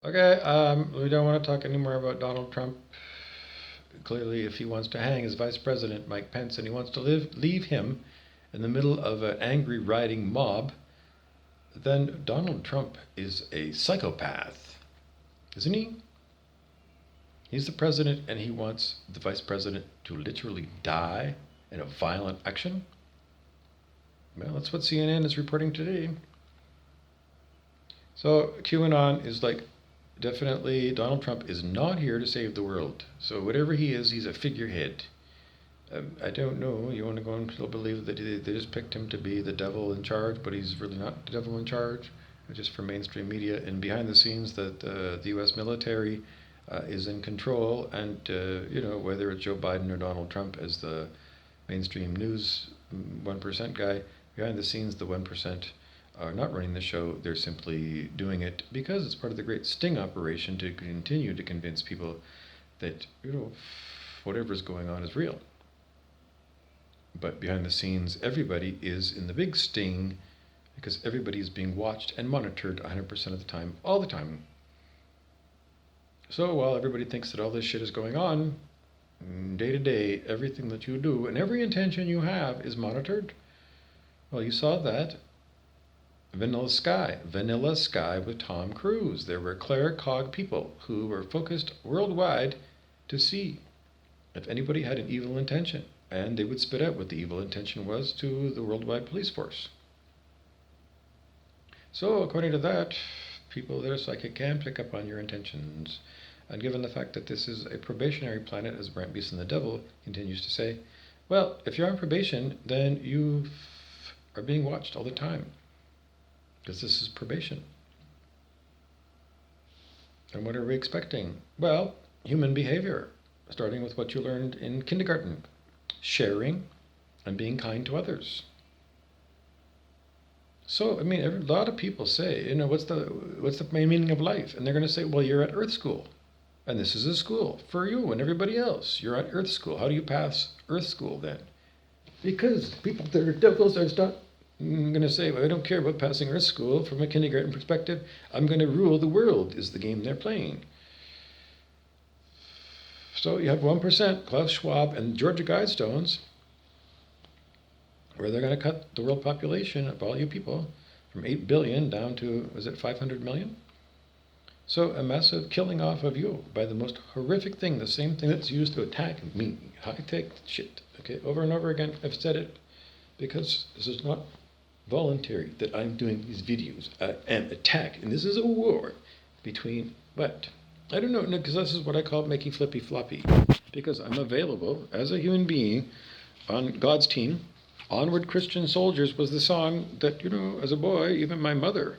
Okay, we don't want to talk anymore about Donald Trump. Clearly, if he wants to hang his vice president, Mike Pence, and he wants to leave him in the middle of an angry rioting mob, then Donald Trump is a psychopath, isn't he? He's the president and he wants the vice president to literally die in a violent action? Well, that's what CNN is reporting today. So QAnon is like, definitely Donald Trump is not here to save the world. So whatever he is, he's a figurehead. I don't know. You want to go and still believe that they just picked him to be the devil in charge, but he's really not the devil in charge. Just for mainstream media and behind the scenes, that the U.S. military is in control, and whether it's Joe Biden or Donald Trump as the mainstream news 1% guy, behind the scenes the 1% are not running the show. They're simply doing it because it's part of the great sting operation to continue to convince people that whatever's going on is real. But behind the scenes, everybody is in the big sting because everybody is being watched and monitored 100% of the time, all the time. So while everybody thinks that all this shit is going on, day to day, everything that you do and every intention you have is monitored. Well, you saw that. Vanilla Sky with Tom Cruise. There were claircog people who were focused worldwide to see if anybody had an evil intention. And they would spit out what the evil intention was to the worldwide police force. So according to that, people that are psychic can pick up on your intentions. And given the fact that this is a probationary planet, as Brent Beeson the Devil continues to say, well, if you're on probation, then you are being watched all the time. Because this is probation. And what are we expecting? Well, human behavior, starting with what you learned in kindergarten. Sharing and being kind to others. So, I mean, a lot of people say, what's the main meaning of life? And they're going to say, well, you're at Earth School. And this is a school for you and everybody else. You're at Earth School. How do you pass Earth School then? Because people that are devils are not going to say, well, I don't care about passing Earth School from a kindergarten perspective. I'm going to rule the world is the game they're playing. So you have 1%, Klaus Schwab and Georgia Guidestones, where they're going to cut the world population of all you people from 8 billion down to, was it 500 million? So a massive killing off of you by the most horrific thing, the same thing that's used to attack me. High-tech shit. Okay, over and over again, I've said it because this is not voluntary that I'm doing these videos. I am attacked, and this is a war between what? I don't know, because this is what I call making flippy floppy. Because I'm available as a human being on God's team. Onward Christian Soldiers was the song that, as a boy, even my mother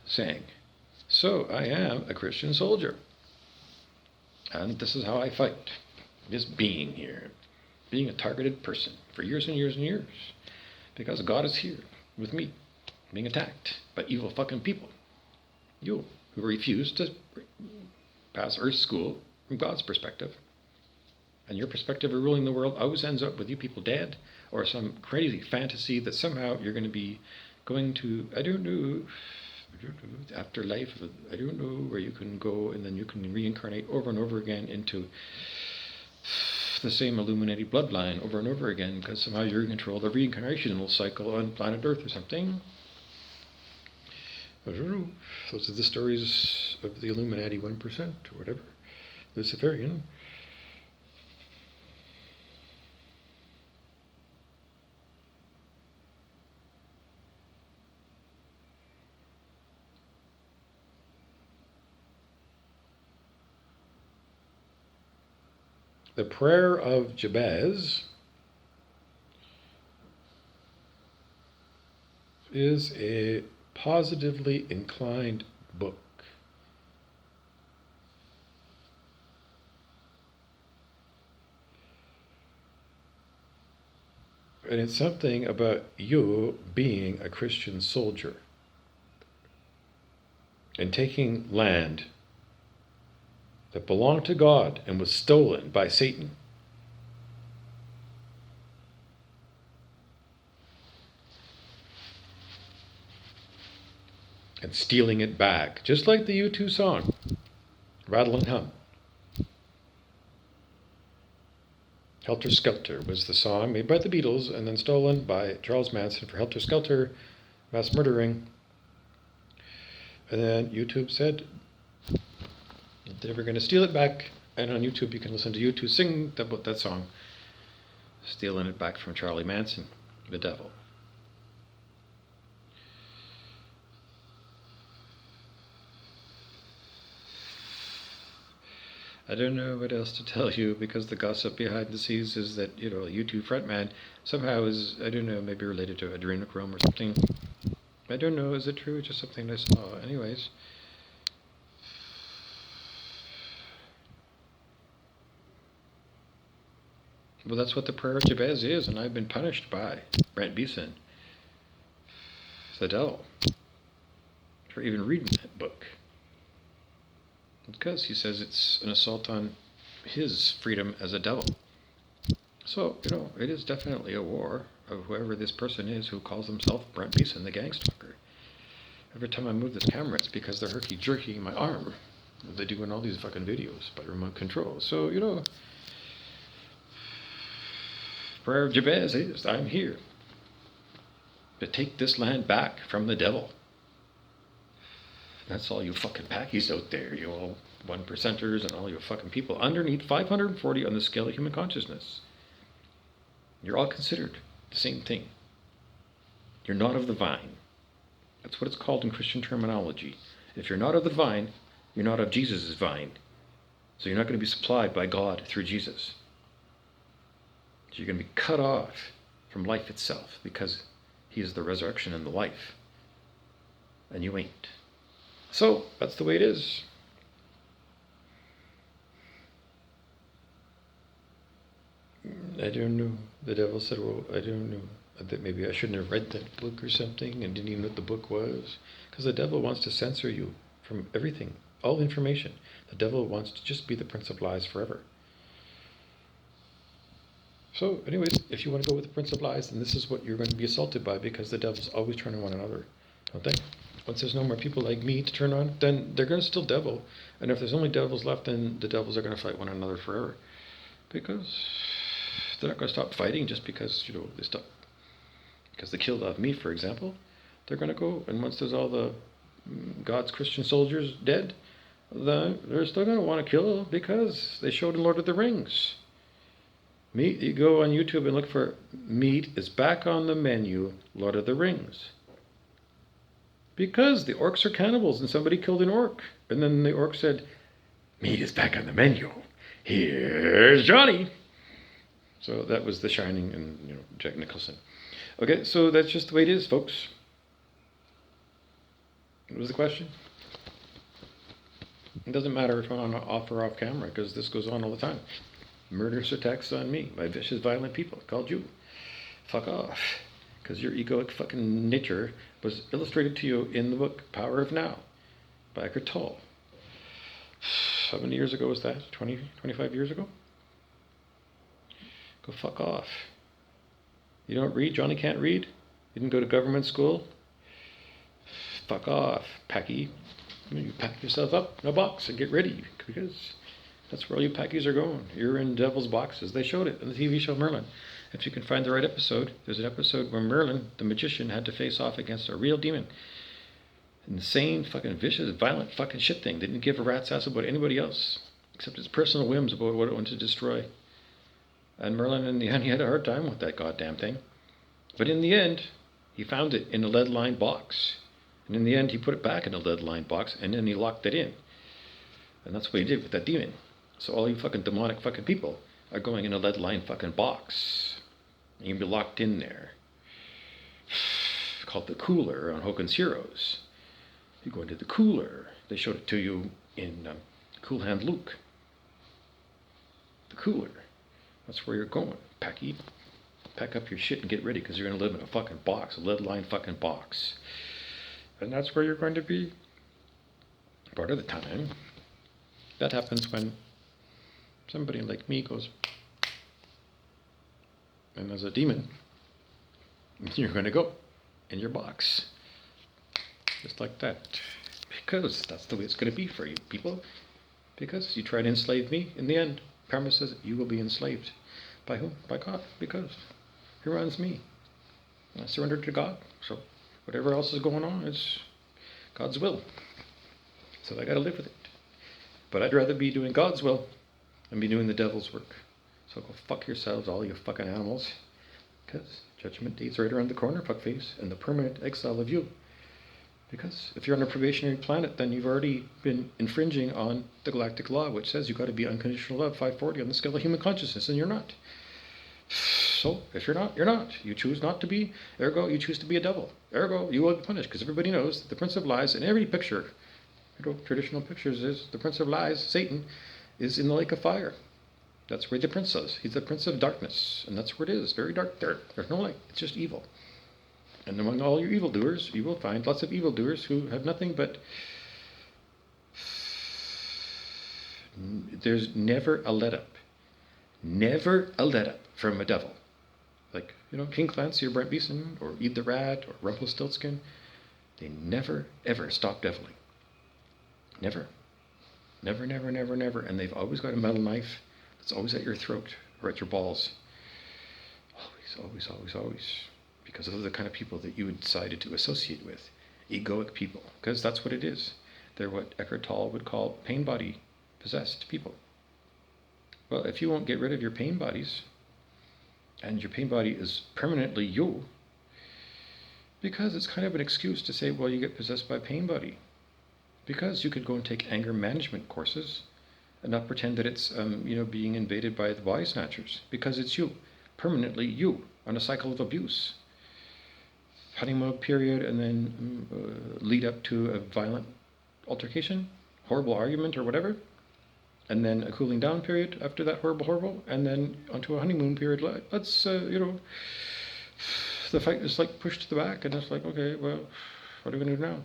sang. So I am a Christian soldier. And this is how I fight. Just being here. Being a targeted person for years and years and years. Because God is here with me, being attacked by evil fucking people. You, who refuse to pass Earth School from God's perspective. And your perspective of ruling the world always ends up with you people dead, or some crazy fantasy that somehow you're going to be going to, I don't know, afterlife. I don't know, where you can go and then you can reincarnate over and over again into the same Illuminati bloodline over and over again, because somehow you're in control of the reincarnational cycle on planet Earth or something. I don't know. Those are the stories of the Illuminati 1% or whatever. Luciferian. The Prayer of Jabez is a positively inclined book. And it's something about you being a Christian soldier and taking land that belonged to God and was stolen by Satan. and stealing it back, just like the U2 song, Rattle and Hum. Helter Skelter was the song made by the Beatles and then stolen by Charles Manson for Helter Skelter, mass murdering. And then YouTube said that they were going to steal it back. And on YouTube, you can listen to U2 sing that song, stealing it back from Charlie Manson, the devil. I don't know what else to tell you, because the gossip behind the scenes is that, U2 frontman somehow is, I don't know, maybe related to adrenochrome or something. I don't know, is it true? Just something I saw. Anyways. Well, that's what the prayer of Jabez is, and I've been punished by Brent Beeson, the devil, for even reading that book. Because he says it's an assault on his freedom as a devil. So, it is definitely a war of whoever this person is who calls himself Brent Beeson, the gang stalker. Every time I move this camera, it's because they're herky-jerking my arm. They do in all these fucking videos by remote control. So, prayer of Jabez is, I'm here to take this land back from the devil. That's all you fucking packies out there, you all 1%ers and all you fucking people underneath 540 on the scale of human consciousness. You're all considered the same thing. You're not of the vine. That's what it's called in Christian terminology. If you're not of the vine, you're not of Jesus' vine. So you're not going to be supplied by God through Jesus. So you're going to be cut off from life itself, because he is the resurrection and the life. And you ain't. So, that's the way it is. I don't know. The devil said, well, I don't know. That maybe I shouldn't have read that book or something and didn't even know what the book was. Because the devil wants to censor you from everything, all information. The devil wants to just be the prince of lies forever. So, anyways, if you want to go with the prince of lies, then this is what you're going to be assaulted by, because the devil's always turning one another. Don't they? Once there's no more people like me to turn on, then they're going to still devil. And if there's only devils left, then the devils are going to fight one another forever. Because they're not going to stop fighting just because, they stop. Because they killed off me, for example. They're going to go, and once there's all the God's Christian soldiers dead, they're still going to want to kill, because they showed in Lord of the Rings. Meat, you go on YouTube and look for meat is back on the menu, Lord of the Rings. Because the orcs are cannibals and somebody killed an orc. And then the orc said, meat is back on the menu. Here's Johnny. So that was The Shining and, Jack Nicholson. Okay, so that's just the way it is, folks. What was the question? It doesn't matter if I'm on off or off camera, because this goes on all the time. Murderous attacks on me by vicious, violent people called you. Fuck off. Because your egoic fucking nature was illustrated to you in the book Power of Now by Eckhart Tolle. How many years ago was that? 20, 25 years ago? Go fuck off. You don't read? Johnny can't read? You didn't go to government school? Fuck off, Packy. You pack yourself up in a box and get ready, because that's where all you Packies are going. You're in devil's boxes. They showed it in the TV show Merlin. If you can find the right episode, there's an episode where Merlin, the magician, had to face off against a real demon. Insane, fucking vicious, violent fucking shit thing. Didn't give a rat's ass about anybody else, except his personal whims about what it wanted to destroy. And Merlin, in the end, he had a hard time with that goddamn thing. But in the end, he found it in a lead-lined box. And in the end, he put it back in a lead-lined box, and then he locked it in. And that's what he did with that demon. So all you fucking demonic fucking people are going in a lead-lined fucking box. And you'll be locked in there. It's called the cooler on Hogan's Heroes. You go into the cooler. They showed it to you in Cool Hand Luke. The cooler. That's where you're going. Pack up your shit and get ready, because you're going to live in a fucking box, a lead-lined fucking box. And that's where you're going to be part of the time. That happens when somebody like me goes, and there's a demon, you're going to go in your box. Just like that. Because that's the way it's going to be for you people. Because you try to enslave me, in the end, promises you will be enslaved. By whom? By God. Because He runs me. I surrendered to God. So whatever else is going on is God's will. So I got to live with it. But I'd rather be doing God's will than be doing the devil's work. So go fuck yourselves, all you fucking animals. Because judgment day's right around the corner, fuckface, and the permanent exile of you. Because if you're on a probationary planet, then you've already been infringing on the galactic law, which says you've got to be unconditional love, 540 on the scale of human consciousness, and you're not. So, if you're not, you're not. You choose not to be, ergo, you choose to be a devil. Ergo, you will be punished, because everybody knows that the Prince of Lies, in every picture, traditional pictures, is the Prince of Lies, Satan, is in the lake of fire. That's where the prince is. He's the Prince of Darkness, and that's where it is. Very dark there. There's no light. It's just evil. And among all your evildoers, you will find lots of evildoers who have nothing but... There's never a let-up. Never a let-up from a devil. Like, King Clancy or Brent Beeson or Eid the Rat or Rumpelstiltskin. They never, ever stop deviling. Never. Never, never, never, never. And they've always got a metal knife that's always at your throat or at your balls. Always, always, always, always. Because those are the kind of people that you decided to associate with. Egoic people. Because that's what it is. They're what Eckhart Tolle would call pain body possessed people. Well, if you won't get rid of your pain bodies, and your pain body is permanently you, because it's kind of an excuse to say, well, you get possessed by pain body. Because you could go and take anger management courses and not pretend that it's, being invaded by the body snatchers. Because it's you. Permanently you. On a cycle of abuse. Honeymoon period, and then lead up to a violent altercation, horrible argument or whatever, and then a cooling down period after that horrible, and then onto a honeymoon period. Let's, the fight is like pushed to the back, and it's like, okay, well, what are we going to do now?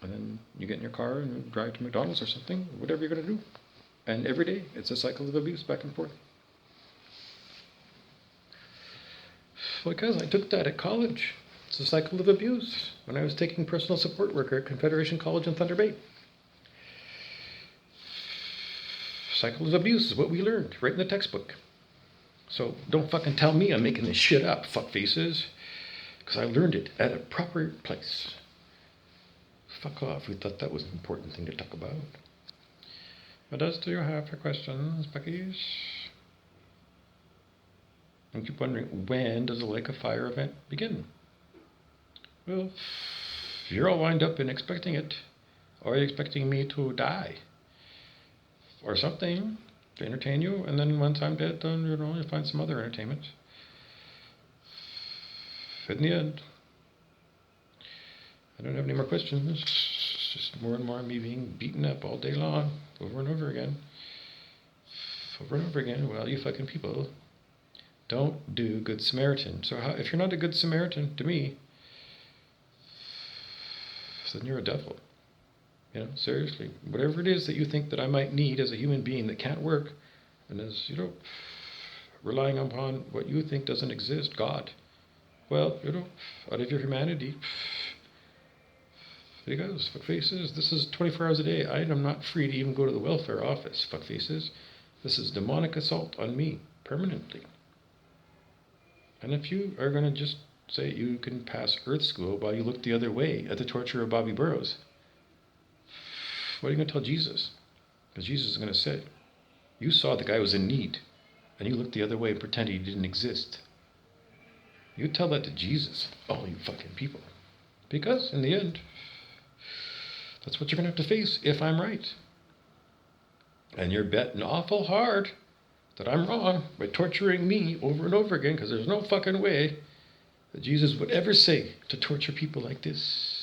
And then you get in your car and you drive to McDonald's or something, whatever you're going to do. And every day, it's a cycle of abuse back and forth. Because I took that at college. It's a cycle of abuse when I was taking personal support worker at Confederation College in Thunder Bay. Cycle of abuse is what we learned right in the textbook. So don't fucking tell me I'm making this shit up, fuckfaces. Because I learned it at a proper place. Fuck off, we thought that was an important thing to talk about. What else do you have for questions, Buckies? I keep wondering, when does the Lake of Fire event begin? Well, you're all wind up in expecting it. Or are you expecting me to die? Or something to entertain you, and then once I'm dead, then, you find some other entertainment. In the end, I don't have any more questions. It's just more and more me being beaten up all day long, over and over again. Over and over again. Well, you fucking people don't do Good Samaritan. So if you're not a Good Samaritan to me, then you're a devil. Seriously. Whatever it is that you think that I might need as a human being that can't work, and as, relying upon what you think doesn't exist, God. Well, out of your humanity, there you go, fuckfaces. This is 24 hours a day. I am not free to even go to the welfare office, fuckfaces. This is demonic assault on me, permanently. And if you are going to just say you can pass Earth School while you look the other way at the torture of Bobby Burrows, what are you going to tell Jesus? Because Jesus is going to say, you saw the guy was in need, and you looked the other way and pretended he didn't exist. You tell that to Jesus, all you fucking people. Because, in the end, that's what you're going to have to face if I'm right. And you're betting awful hard that I'm wrong by torturing me over and over again, because there's no fucking way that Jesus would ever say to torture people like this.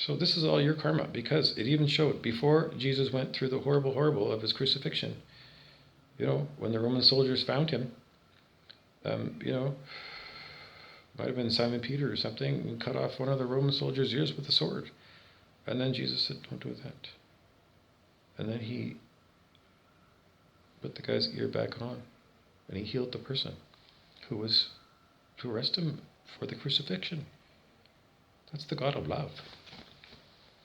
So this is all your karma, because it even showed before Jesus went through the horrible of his crucifixion. When the Roman soldiers found him, might have been Simon Peter or something, and cut off one of the Roman soldiers' ears with a sword. And then Jesus said, don't do that. And then he put the guy's ear back on, and he healed the person who was to arrest him for the crucifixion. That's the God of love.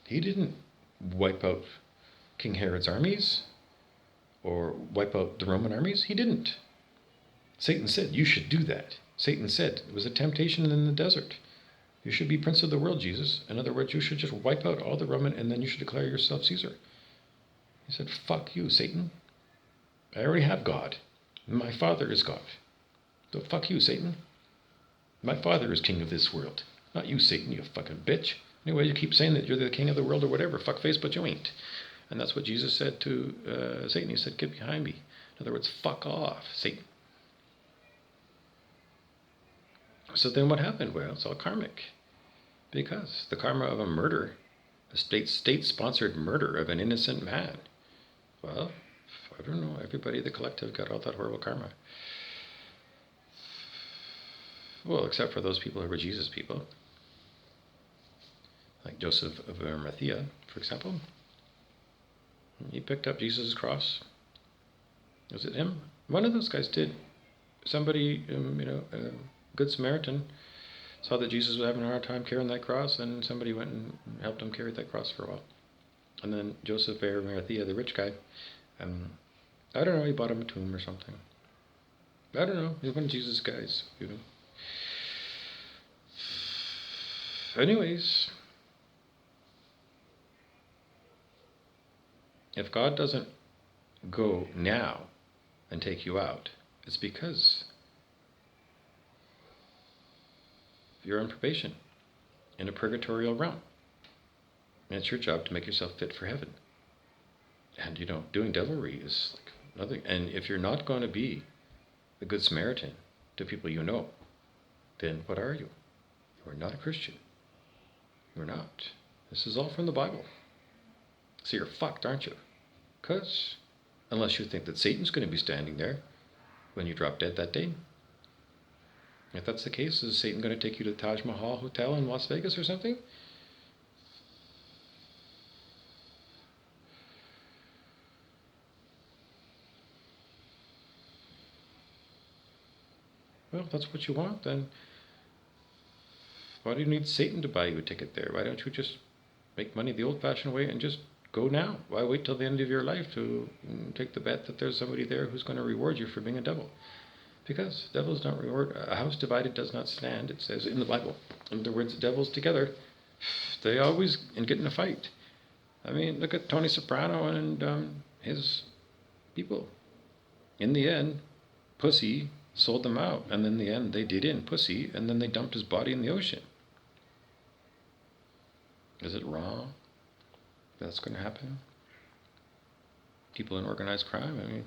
He didn't wipe out King Herod's armies or wipe out the Roman armies. He didn't. Satan said, you should do that. Satan said, it was a temptation in the desert. You should be prince of the world, Jesus. In other words, you should just wipe out all the Roman and then you should declare yourself Caesar. He said, fuck you, Satan. I already have God. My Father is God. So fuck you, Satan. My Father is king of this world. Not you, Satan, you fucking bitch. Anyway, you keep saying that you're the king of the world or whatever. Fuckface, but you ain't. And that's what Jesus said to Satan. He said, get behind me. In other words, fuck off, Satan. So then what happened? Well, it's all karmic. Because the karma of a murder, a state-sponsored murder of an innocent man. Well, I don't know. Everybody, the collective, got all that horrible karma. Well, except for those people who were Jesus people. Like Joseph of Arimathea, for example. He picked up Jesus' cross. Was it him? One of those guys did. Somebody, a good Samaritan, saw that Jesus was having a hard time carrying that cross, and somebody went and helped him carry that cross for a while. And then Joseph of Arimathea, the rich guy, I don't know, he bought him a tomb or something. I don't know, he's one of Jesus' guys, Anyways, if God doesn't go now and take you out, it's because you're on probation in a purgatorial realm. And it's your job to make yourself fit for heaven. And, doing devilry is like nothing. And if you're not going to be the Good Samaritan to people you know, then what are you? You are not a Christian. You're not. This is all from the Bible. So you're fucked, aren't you? Because, unless you think that Satan's going to be standing there when you drop dead that day. If that's the case, is Satan going to take you to the Taj Mahal Hotel in Las Vegas or something? Well, if that's what you want, then why do you need Satan to buy you a ticket there? Why don't you just make money the old-fashioned way and just go now? Why wait till the end of your life to take the bet that there's somebody there who's going to reward you for being a devil? Because devils don't reward. A house divided does not stand, it says in the Bible. In other words, devils together, they always get in a fight. I mean, look at Tony Soprano and his people. In the end, Pussy sold them out, and in the end they did in Pussy, and then they dumped his body in the ocean. Is it wrong that's going to happen? People in organized crime, I mean,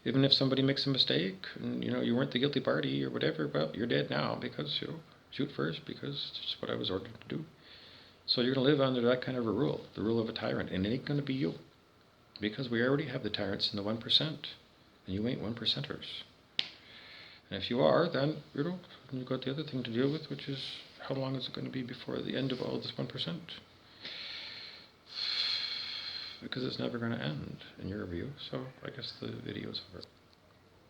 even if somebody makes a mistake, and you weren't the guilty party or whatever, well, you're dead now because, shoot first, because it's what I was ordered to do. So you're going to live under that kind of a rule, the rule of a tyrant, and it ain't going to be you. Because we already have the tyrants in the 1%, and you ain't 1%ers. And if you are, then, you've got the other thing to deal with, which is how long is it going to be before the end of all this 1%? Because it's never going to end, in your view. So I guess the video's over.